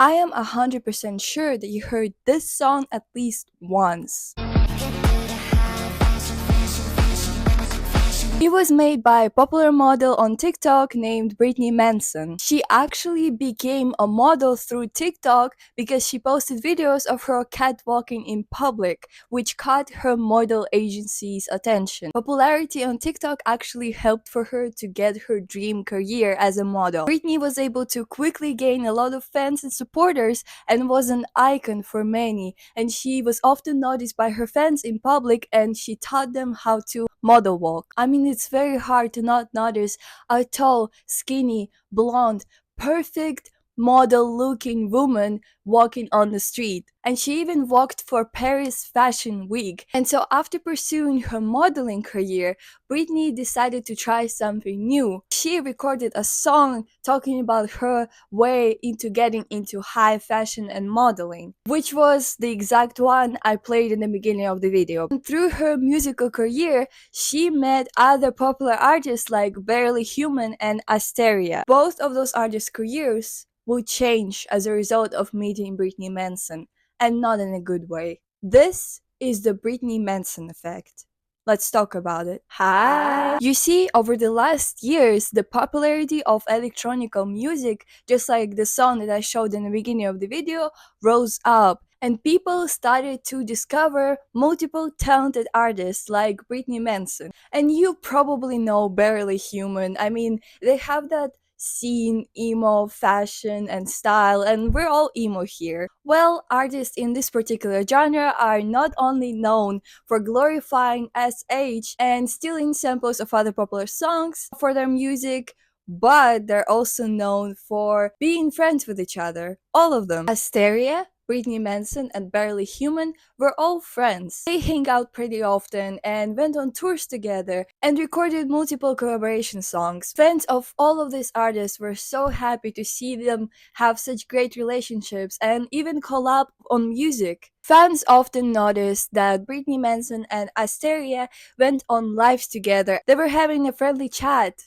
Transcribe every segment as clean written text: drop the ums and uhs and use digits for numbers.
I am 100% sure that you heard this song at least once. It was made by a popular model on TikTok named Britney Manson. She actually became a model through TikTok because she posted videos of her catwalking in public, which caught her model agency's attention. Popularity on TikTok actually helped for her to get her dream career as a model. Britney was able to quickly gain a lot of fans and supporters and was an icon for many, and she was often noticed by her fans in public, and she taught them how to model walk. I mean, it's very hard to not notice a tall, skinny, blonde, perfect model looking woman walking on the street. And she even walked for Paris Fashion Week. And so after pursuing her modeling career, Britney decided to try something new. She recorded a song talking about her way into getting into high fashion and modeling, which was the exact one I played in the beginning of the video. And through her musical career, she met other popular artists like Barely Human and Asteria. Both of those artists' careers will change as a result of meeting Britney Manson, and not in a good way. This is the Britney Manson effect. Let's talk about it. Hi! You see, over the last years, the popularity of electronic music, just like the song that I showed in the beginning of the video, rose up. And people started to discover multiple talented artists like Britney Manson. And you probably know Barely Human. I mean, they have that scene, emo, fashion, and style, and we're all emo here. Well, artists in this particular genre are not only known for glorifying SH and stealing samples of other popular songs for their music, but they're also known for being friends with each other. All of them. Asteria, Britney Manson, and Barely Human were all friends. They hang out pretty often and went on tours together and recorded multiple collaboration songs. Fans of all of these artists were so happy to see them have such great relationships and even collab on music. Fans often noticed that Britney Manson and Asteria went on lives together. They were having a friendly chat.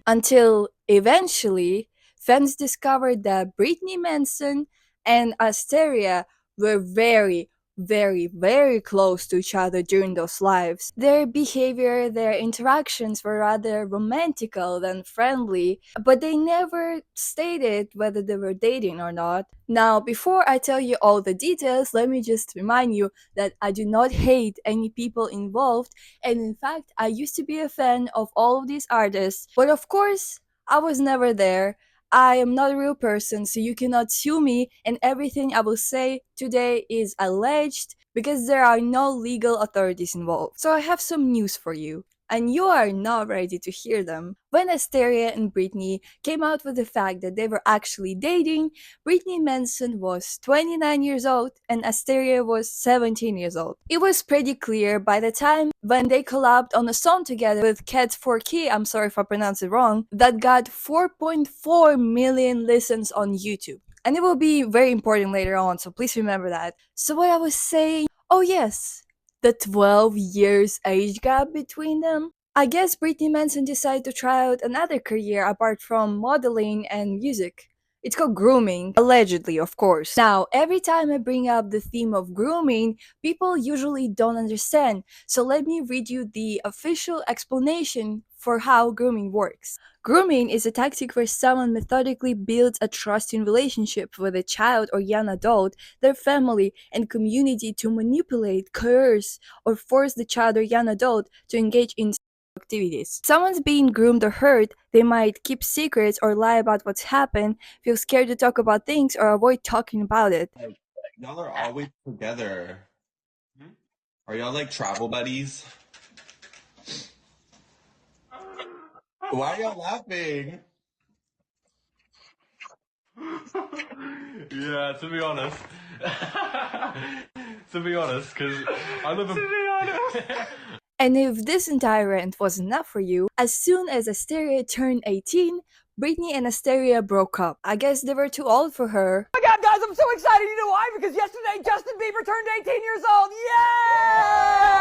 Until eventually, fans discovered that Britney Manson and Asteria were very close to each other during those lives. Their behavior, their interactions were rather romantical than friendly, but they never stated whether they were dating or not. Now, before I tell you all the details, let me just remind you that I do not hate any people involved, and in fact, I used to be a fan of all of these artists, but of course, I was never there. I am not a real person, so you cannot sue me, and everything I will say today is alleged because there are no legal authorities involved. So I have some news for you, and you are not ready to hear them. When Asteria and Britney came out with the fact that they were actually dating, Britney Manson was 29 years old and Asteria was 17 years old. It was pretty clear by the time when they collabed on a song together with Cat4Key, I'm sorry if I pronounced it wrong, that got 4.4 million listens on YouTube. And it will be very important later on, so please remember that. So what I was saying, oh yes, the 12 years age gap between them. I guess Britney Manson decided to try out another career apart from modeling and music. It's called grooming, allegedly, of course. Now, every time I bring up the theme of grooming, people usually don't understand. So let me read you the official explanation for how grooming works. Grooming is a tactic where someone methodically builds a trusting relationship with a child or young adult, their family, and community to manipulate, coerce, or force the child or young adult to engage in activities. If someone's being groomed or hurt, they might keep secrets or lie about what's happened, feel scared to talk about things, or avoid talking about it. Y'all are always together. Are y'all like travel buddies? Why are y'all laughing? Yeah, to be honest. To be honest, because I live in... And if this entire rant was enough for you, as soon as Asteria turned 18, Britney and Asteria broke up. I guess they were too old for her. Oh my god, guys, I'm so excited. You know why? Because yesterday Justin Bieber turned 18 years old. Yeah!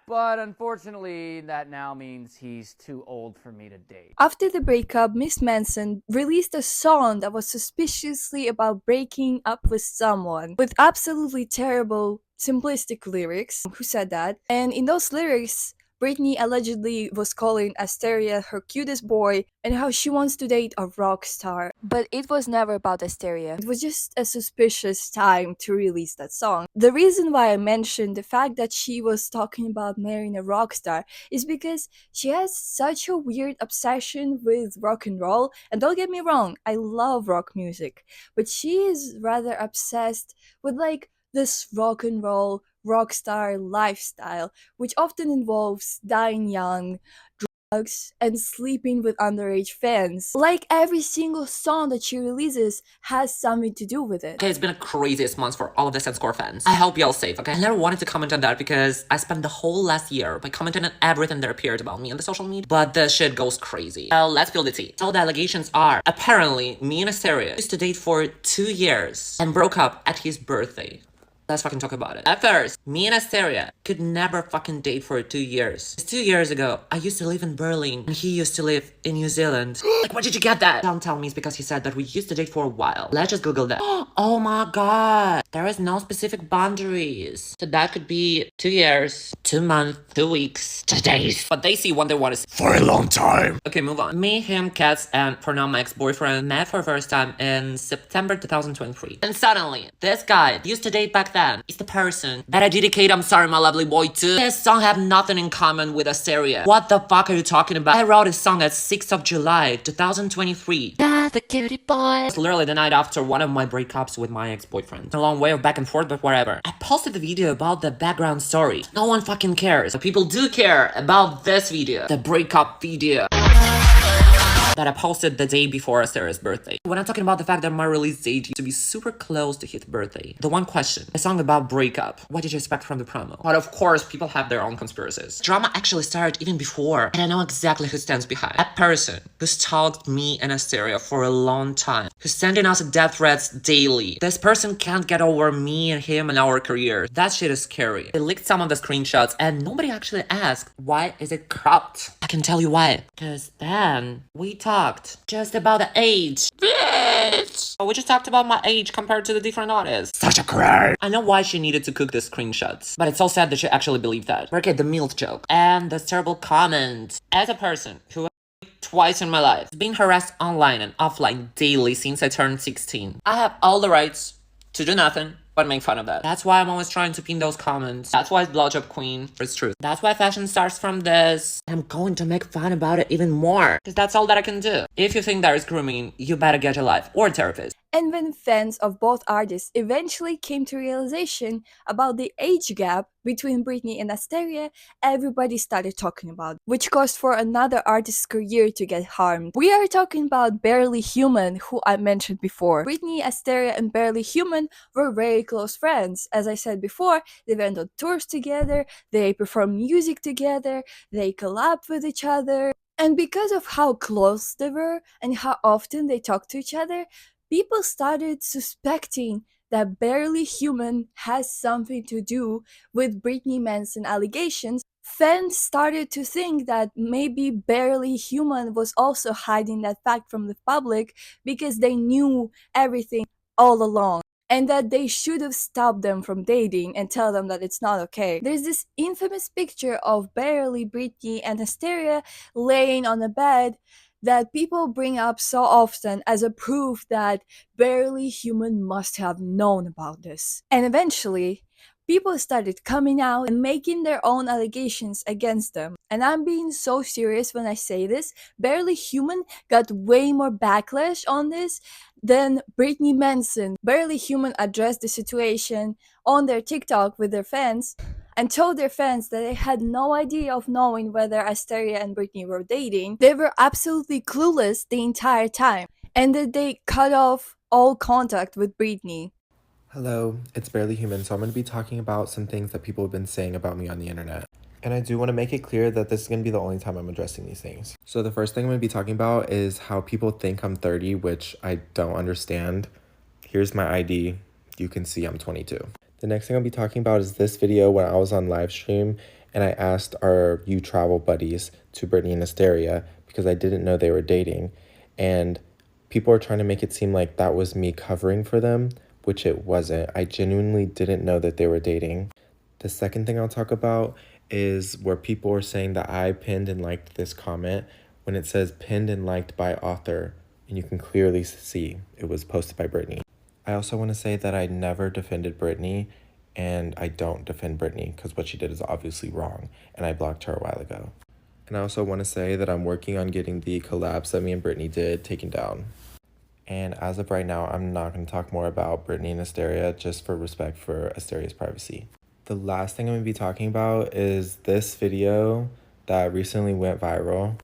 But unfortunately, that now means he's too old for me to date. After the breakup, Miss Manson released a song that was suspiciously about breaking up with someone with absolutely terrible, simplistic lyrics. Who said that? And in those lyrics, Britney allegedly was calling Asteria her cutest boy and how she wants to date a rock star. But it was never about Asteria. It was just a suspicious time to release that song. The reason why I mentioned the fact that she was talking about marrying a rock star is because she has such a weird obsession with rock and roll. And don't get me wrong, I love rock music. But she is rather obsessed with like this rock and roll rock star lifestyle, which often involves dying young, drugs, and sleeping with underage fans. Like every single song that she releases has something to do with it. Okay, it's been a craziest month for all of the Score fans. I hope y'all safe, okay? I never wanted to comment on that because I spent the whole last year by commenting on everything that appeared about me on the social media, but the shit goes crazy. Well, let's spill the tea. So the allegations are, apparently, me and Asteria used to date for 2 years and broke up at his birthday. Let's fucking talk about it. At first, me and Asteria could never fucking date for 2 years. 2 years ago, I used to live in Berlin and he used to live in New Zealand. Like, where did you get that? Don't tell me it's because he said that we used to date for a while. Let's just Google that. Oh my god. There is no specific boundaries. So that could be 2 years, 2 months, 2 weeks, 2 days. But they see what they want is for a long time. Okay, move on. Me, him, Cats, and for now my ex-boyfriend met for the first time in September 2023. And suddenly, this guy used to date back then is the person that I dedicate I'm Sorry My Lovely Boy to. This song have nothing in common with Asteria. What the fuck are you talking about? I wrote this song at 6th of July 2023. The cutie boy. It's literally the night after one of my breakups with my ex-boyfriend. A long way of back and forth, but whatever. I posted the video about the background story. No one fucking cares. But people do care about this video. The breakup video that I posted the day before Asteria's birthday. When I'm talking about the fact that my release date used to be super close to his birthday. The one question, a song about breakup. What did you expect from the promo? But of course, people have their own conspiracies. Drama actually started even before, and I know exactly who stands behind. A person who stalked me and Asteria for a long time, who's sending us death threats daily. This person can't get over me and him and our career. That shit is scary. They leaked some of the screenshots, and nobody actually asked, why is it cropped? I can tell you why. Because then we talked just about the age. Bitch! We just talked about my age compared to the different artists. Such a crime. I know why she needed to cook the screenshots, but it's so sad that she actually believed that. Okay, the MILF joke. And this terrible comment. As a person who twice in my life, being harassed online and offline daily since I turned 16, I have all the rights to do nothing but make fun of that. That's why I'm always trying to pin those comments. That's why it's blowjob queen. It's true. That's why fashion starts from this. I'm going to make fun about it even more. Because that's all that I can do. If you think that is grooming, you better get a life or a therapist. And when fans of both artists eventually came to realization about the age gap between Britney and Asteria, everybody started talking about it, which caused for another artist's career to get harmed. We are talking about Barely Human, who I mentioned before. Britney, Asteria, and Barely Human were very close friends. As I said before, they went on tours together, they performed music together, they collabed with each other. And because of how close they were and how often they talked to each other, people started suspecting that Barely Human has something to do with Britney Manson allegations. Fans started to think that maybe Barely Human was also hiding that fact from the public because they knew everything all along, and that they should have stopped them from dating and tell them that it's not okay. There's this infamous picture of Barely, Britney, and Asteria laying on a bed that people bring up so often as a proof that Barely Human must have known about this. And eventually, people started coming out and making their own allegations against them. And I'm being so serious when I say this. Barely Human got way more backlash on this than Britney Manson. Barely Human addressed the situation on their TikTok with their fans and told their fans that they had no idea of knowing whether Asteria and Britney were dating. They were absolutely clueless the entire time, and that they cut off all contact with Britney. Hello, it's Barely Human, so I'm going to be talking about some things that people have been saying about me on the internet. And I do want to make it clear that this is going to be the only time I'm addressing these things. So the first thing I'm going to be talking about is how people think I'm 30, which I don't understand. Here's my ID. You can see I'm 22. The next thing I'll be talking about is this video when I was on live stream And I asked, are you travel buddies to Britney and Hysteria? Because I didn't know they were dating. And people are trying to make it seem like that was me covering for them, which it wasn't. I genuinely didn't know that they were dating. The second thing I'll talk about is where people are saying that I pinned and liked this comment when it says pinned and liked by author, and you can clearly see it was posted by Britney. I also want to say that I never defended Britney, and I don't defend Britney because what she did is obviously wrong, and I blocked her a while ago. And I also want to say that I'm working on getting the collabs that me and Britney did taken down. And as of right now, I'm not going to talk more about Britney and Hysteria just for respect for Hysteria's privacy. The last thing I'm going to be talking about is this video that recently went viral.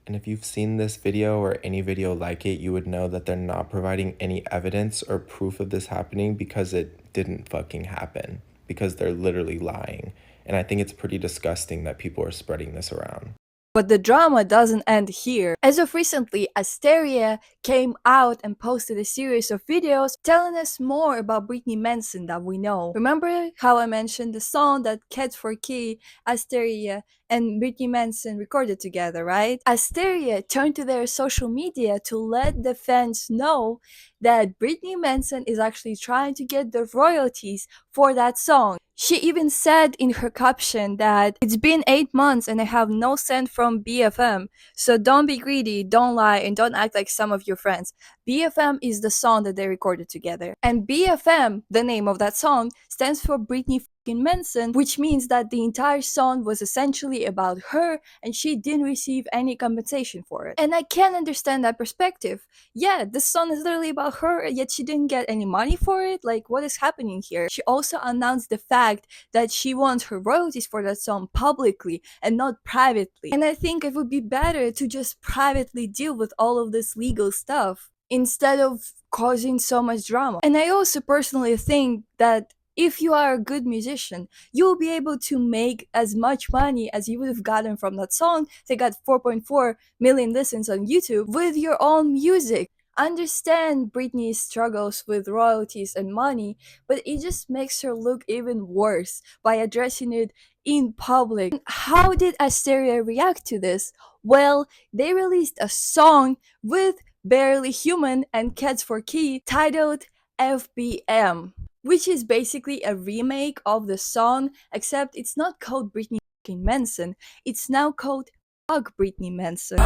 And if you've seen this video or any video like it, you would know that they're not providing any evidence or proof of this happening because it didn't fucking happen. Because they're literally lying. And I think it's pretty disgusting that people are spreading this around. But the drama doesn't end here. As of recently, Asteria came out and posted a series of videos telling us more about Britney Manson that we know. Remember how I mentioned the song that Cats for Key, Asteria, and Britney Manson recorded together, right? Asteria turned to their social media to let the fans know that Britney Manson is actually trying to get the royalties for that song. She even said in her caption that it's been 8 months and I have no cent from BFM. So don't be greedy, don't lie, and don't act like some of your friends. BFM is the song that they recorded together. And BFM, the name of that song, stands for Britney Manson, which means that the entire song was essentially about her and she didn't receive any compensation for it. And I can understand that perspective. Yeah, this song is literally about her, yet she didn't get any money for it. Like, what is happening here? She also announced the fact that she wants her royalties for that song publicly and not privately. And I think it would be better to just privately deal with all of this legal stuff instead of causing so much drama. And I also personally think that if you are a good musician, you will be able to make as much money as you would have gotten from that song. They got 4.4 million listens on YouTube with your own music. Understand Britney's struggles with royalties and money, but it just makes her look even worse by addressing it in public. How did Asteria react to this? Well, they released a song with Barely Human and Cats for Key titled FBM, which is basically a remake of the song, except it's not called Britney Manson, it's now called Fuck Britney Manson.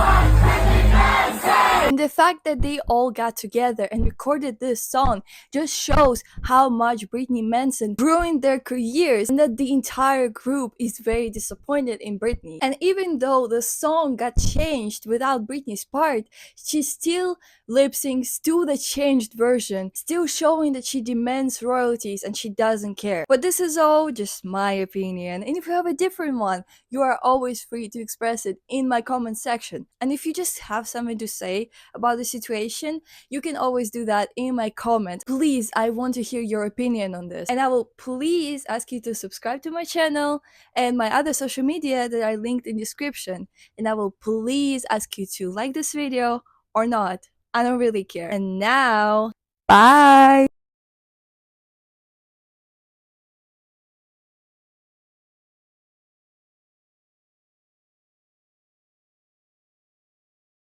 And the fact that they all got together and recorded this song just shows how much Britney Manson ruined their careers and that the entire group is very disappointed in Britney. And even though the song got changed without Britney's part, she still lip syncs to the changed version, still showing that she demands royalties and she doesn't care. But this is all just my opinion, and if you have a different one, you are always free to express it in my comment section. And if you just have something to say about the situation, you can always do that in my comment. Please, I want to hear your opinion on this. And I will please ask you to subscribe to my channel and my other social media that are linked in description. And I will please ask you to like this video or not. I don't really care. And now, bye!